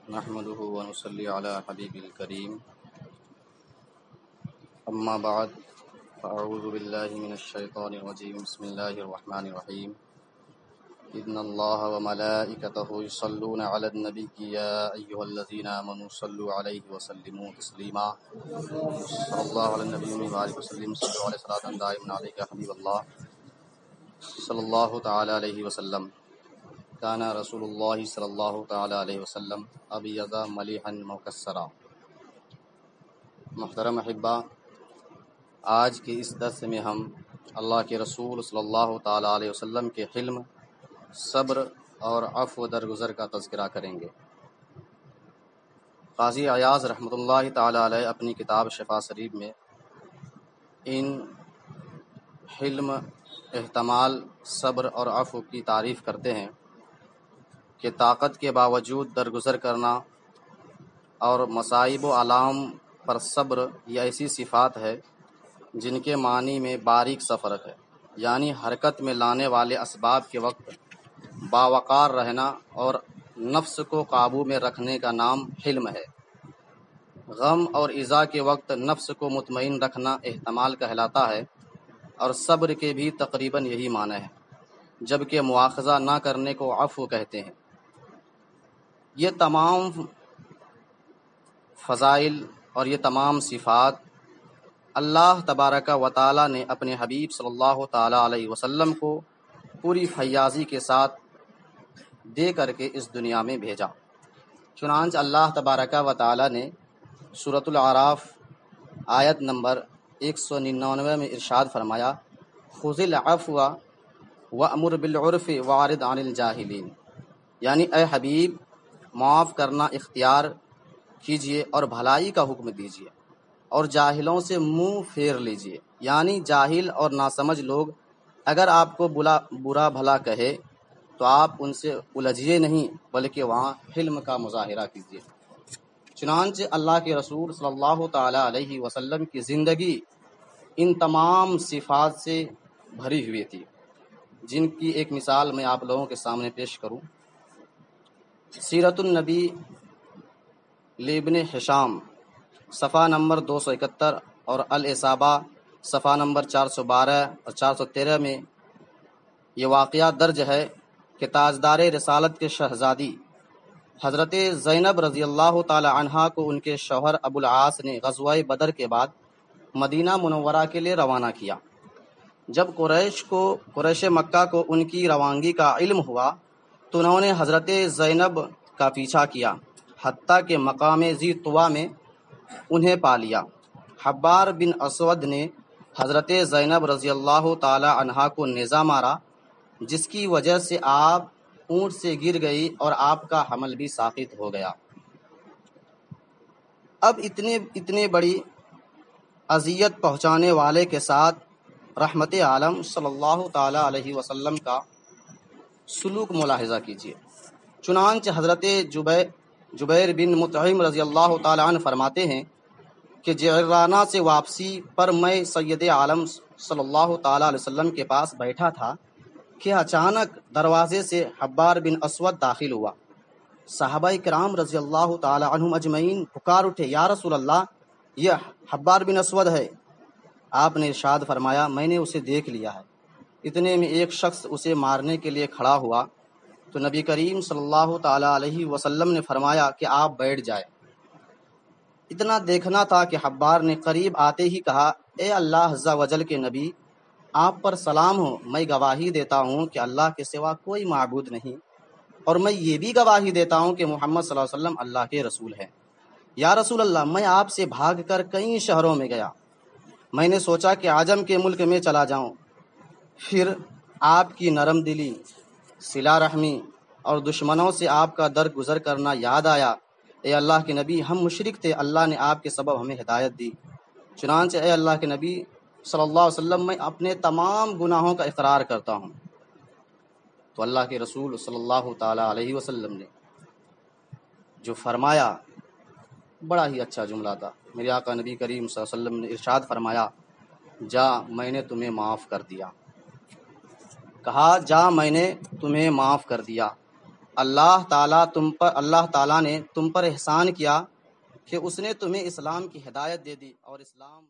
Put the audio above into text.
نحمده ونصلي على حبيب الكريم أما بعد فأعوذ بالله من الشيطان الرجيم بسم الله الرحمن الرحيم إن الله وملائكته يصلون على النبي يا أيها الذين آمنوا صلوا عليه وسلموا تسليما صلى الله على النبي وبارك وسلم صلوا عليه صلاة دائما عليك يا حبيب الله صلى الله تعالى عليه وسلم كان رسول الله صلی اللہ تعالی علیہ وسلم ابیض ملیحا مکسرا۔ محترم احبہ، آج کے اس درس میں ہم اللہ کے رسول صلی اللہ تعالی علیہ وسلم کے حلم، صبر اور عفو درگزر کا تذکرہ کریں گے۔ قاضی عیاض رحمۃ اللہ تعالی علیہ اپنی کتاب شفا شریف میں ان حلم، احتمال، صبر اور عفو کی تعریف کرتے ہیں کہ طاقت کے باوجود درگزر کرنا اور مصائب و آلام پر صبر یہ ایسی صفات ہے جن کے معنی میں باریک سا فرق ہے، یعنی حرکت میں لانے والے اسباب کے وقت باوقار رہنا اور نفس کو قابو میں رکھنے کا نام حلم ہے۔ غم اور ایذا کے وقت نفس کو مطمئن رکھنا احتمال کہلاتا ہے، اور صبر کے بھی تقریباً یہی معنی ہے، جبکہ مواخذہ نہ کرنے کو عفو کہتے ہیں۔ یہ تمام فضائل اور یہ تمام صفات اللہ تبارک و تعالی نے اپنے حبیب صلی اللہ تعالی علیہ وسلم کو پوری فیاضی کے ساتھ دے کر کے اس دنیا میں بھیجا۔ چنانچہ اللہ تبارک و تعالی نے سورۃ الاعراف آیت نمبر 199 میں ارشاد فرمایا، خذ العفو وامر بالعرف واعرض عن الجاہلین، یعنی اے حبیب معاف کرنا اختیار کیجیے اور بھلائی کا حکم دیجیے اور جاہلوں سے منہ پھیر لیجیے، یعنی جاہل اور ناسمجھ لوگ اگر آپ کو برا بھلا کہے تو آپ ان سے الجھیے نہیں، بلکہ وہاں حلم کا مظاہرہ کیجیے۔ چنانچہ اللہ کے رسول صلی اللہ تعالی علیہ وسلم کی زندگی ان تمام صفات سے بھری ہوئی تھی، جن کی ایک مثال میں آپ لوگوں کے سامنے پیش کروں۔ سیرت النبی لابن ہشام صفحہ نمبر 271 اور الاصابہ صفحہ نمبر 412 اور 413 میں یہ واقعہ درج ہے کہ تاجدار رسالت کے شہزادی حضرت زینب رضی اللہ تعالی عنہا کو ان کے شوہر ابو العاص نے غزوہ بدر کے بعد مدینہ منورہ کے لیے روانہ کیا۔ جب قریش مکہ کو ان کی روانگی کا علم ہوا تو انہوں نے حضرت زینب کا پیچھا کیا، حتیٰ کہ مقام ذی طویٰ میں انہیں پا لیا۔ حبار بن اسود نے حضرت زینب رضی اللہ تعالی عنہا کو نیزہ مارا، جس کی وجہ سے آپ اونٹ سے گر گئی اور آپ کا حمل بھی ساقط ہو گیا۔ اب اتنے بڑی اذیت پہنچانے والے کے ساتھ رحمت عالم صلی اللہ تعالی علیہ وسلم کا سلوک ملاحظہ کیجیے۔ چنانچہ حضرت جبیر بن مطعم رضی اللہ تعالی عنہ فرماتے ہیں کہ جعرانہ سے واپسی پر میں سید عالم صلی اللہ تعالی علیہ وسلم کے پاس بیٹھا تھا کہ اچانک دروازے سے حبار بن اسود داخل ہوا۔ صحابہ کرام رضی اللہ تعالی عنہم اجمعین پکار اٹھے، یا رسول اللہ، یہ حبار بن اسود ہے۔ آپ نے ارشاد فرمایا، میں نے اسے دیکھ لیا ہے۔ اتنے میں ایک شخص اسے مارنے کے لیے کھڑا ہوا تو نبی کریم صلی اللہ تعالی علیہ وسلم نے فرمایا کہ آپ بیٹھ جائے۔ اتنا دیکھنا تھا کہ حبار نے قریب آتے ہی کہا، اے اللہ عز و جل کے نبی، آپ پر سلام ہو، میں گواہی دیتا ہوں کہ اللہ کے سوا کوئی معبود نہیں، اور میں یہ بھی گواہی دیتا ہوں کہ محمد صلی اللہ علیہ وسلم اللہ کے رسول ہیں۔ یا رسول اللہ، میں آپ سے بھاگ کر کئی شہروں میں گیا، میں نے سوچا کہ عجم کے ملک میں چلا جاؤں، پھر آپ کی نرم دلی، صلہ رحمی اور دشمنوں سے آپ کا درگزر کرنا یاد آیا۔ اے اللہ کے نبی، ہم مشرک تھے، اللہ نے آپ کے سبب ہمیں ہدایت دی۔ چنانچہ اے اللہ کے نبی صلی اللہ علیہ وسلم، میں اپنے تمام گناہوں کا اقرار کرتا ہوں۔ تو اللہ کے رسول صلی اللہ تعالی علیہ وسلم نے جو فرمایا بڑا ہی اچھا جملہ تھا۔ میرے آقا نبی کریم صلی اللہ علیہ وسلم نے ارشاد فرمایا، جا میں نے تمہیں معاف کر دیا۔ کہا، جا میں نے تمہیں معاف کر دیا۔ اللہ تعالیٰ نے تم پر احسان کیا کہ اس نے تمہیں اسلام کی ہدایت دے دی، اور اسلام